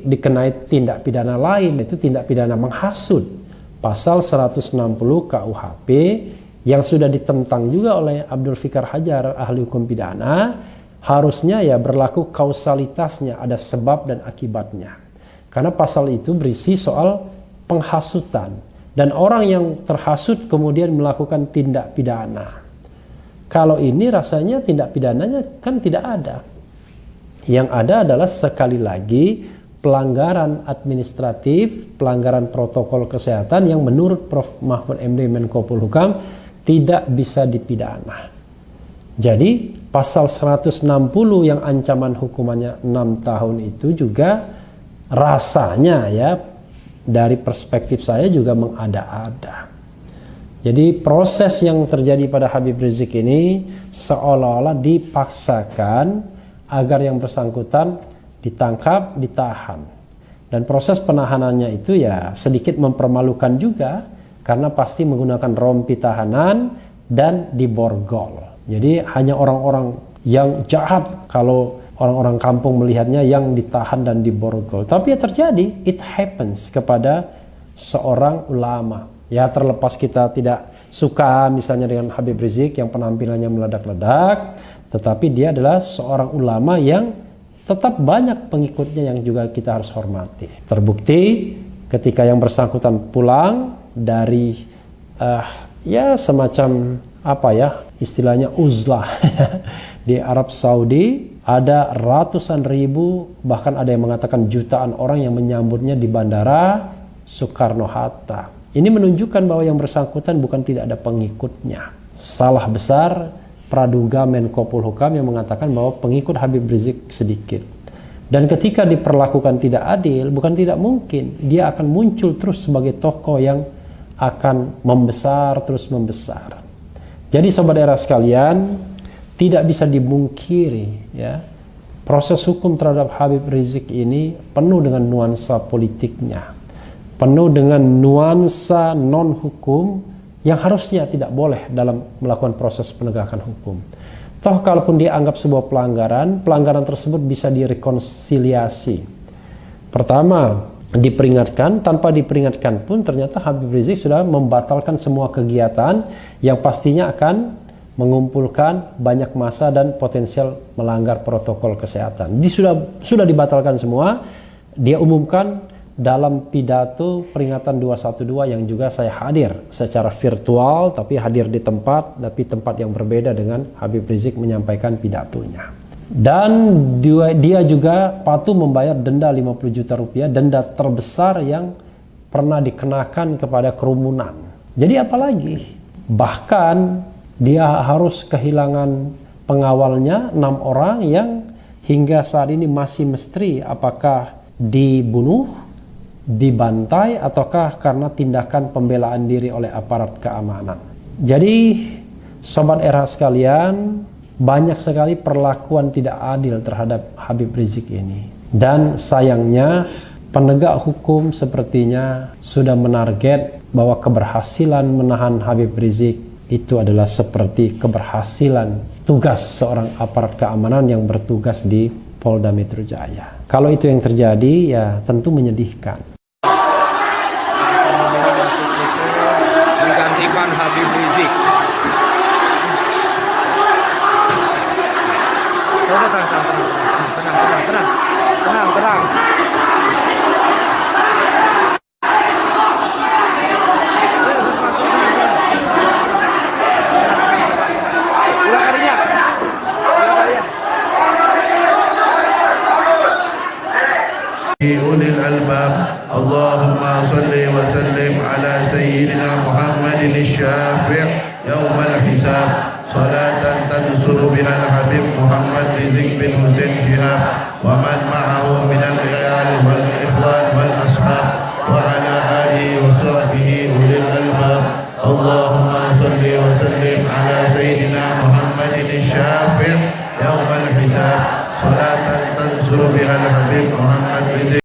dikenai tindak pidana lain, itu tindak pidana menghasut. Pasal 160 KUHP yang sudah ditentang juga oleh Abdul Fikar Hajar, ahli hukum pidana, harusnya ya berlaku kausalitasnya, ada sebab dan akibatnya. Karena pasal itu berisi soal penghasutan. Dan orang yang terhasut kemudian melakukan tindak pidana. Kalau ini rasanya tindak pidananya kan tidak ada. Yang ada adalah sekali lagi pelanggaran administratif, pelanggaran protokol kesehatan yang menurut Prof. Mahfud MD Menko Polhukam tidak bisa dipidana. Jadi pasal 160 yang ancaman hukumannya 6 tahun itu juga rasanya ya dari perspektif saya juga mengada-ada. Jadi proses yang terjadi pada Habib Rizik ini seolah-olah dipaksakan agar yang bersangkutan ditangkap, ditahan. Dan proses penahanannya itu ya sedikit mempermalukan juga karena pasti menggunakan rompi tahanan dan diborgol. Jadi hanya orang-orang yang jahat kalau orang-orang kampung melihatnya yang ditahan dan diborgol. Tapi ya terjadi, it happens kepada seorang ulama. Ya terlepas kita tidak suka misalnya dengan Habib Rizik yang penampilannya meledak-ledak, tetapi dia adalah seorang ulama yang tetap banyak pengikutnya yang juga kita harus hormati. Terbukti ketika yang bersangkutan pulang dari ya semacam apa ya istilahnya uzlah di Arab Saudi, ada ratusan ribu bahkan ada yang mengatakan jutaan orang yang menyambutnya di bandara Soekarno-Hatta. Ini menunjukkan bahwa yang bersangkutan bukan tidak ada pengikutnya. Salah besar praduga Menko Polhukam yang mengatakan bahwa pengikut Habib Rizik sedikit. Dan ketika diperlakukan tidak adil, bukan tidak mungkin dia akan muncul terus sebagai tokoh yang akan membesar, terus membesar. Jadi sobat era sekalian, tidak bisa dimungkiri ya, proses hukum terhadap Habib Rizik ini penuh dengan nuansa politiknya, penuh dengan nuansa non-hukum yang harusnya tidak boleh dalam melakukan proses penegakan hukum. Toh kalaupun dianggap sebuah pelanggaran, pelanggaran tersebut bisa direkonsiliasi. Pertama, diperingatkan, tanpa diperingatkan pun ternyata Habib Rizik sudah membatalkan semua kegiatan yang pastinya akan mengumpulkan banyak massa dan potensial melanggar protokol kesehatan. Sudah dibatalkan semua. Dia umumkan dalam pidato peringatan 212 yang juga saya hadir secara virtual, tapi hadir di tempat, tapi tempat yang berbeda dengan Habib Rizik menyampaikan pidatonya. Dan dia juga patuh membayar denda 50 juta rupiah, denda terbesar yang pernah dikenakan kepada kerumunan. Jadi apalagi? Bahkan dia harus kehilangan pengawalnya 6 orang yang hingga saat ini masih misteri apakah dibunuh, dibantai, ataukah karena tindakan pembelaan diri oleh aparat keamanan. Jadi sobat era sekalian, banyak sekali perlakuan tidak adil terhadap Habib Rizik ini. Dan sayangnya penegak hukum sepertinya sudah menarget bahwa keberhasilan menahan Habib Rizik itu adalah seperti keberhasilan tugas seorang aparat keamanan yang bertugas di Polda Metro Jaya. Kalau itu yang terjadi ya tentu menyedihkan. Menggantikan Habib Rizik. Tenang. ulil albab. Allahumma salli wa sallim ala sayyidina Muhammadin asy-syafi' yaumal hisab, salatan tansuru bihal habib Muhammad Rizik bin Husain Syihab wa man ma'ahu minal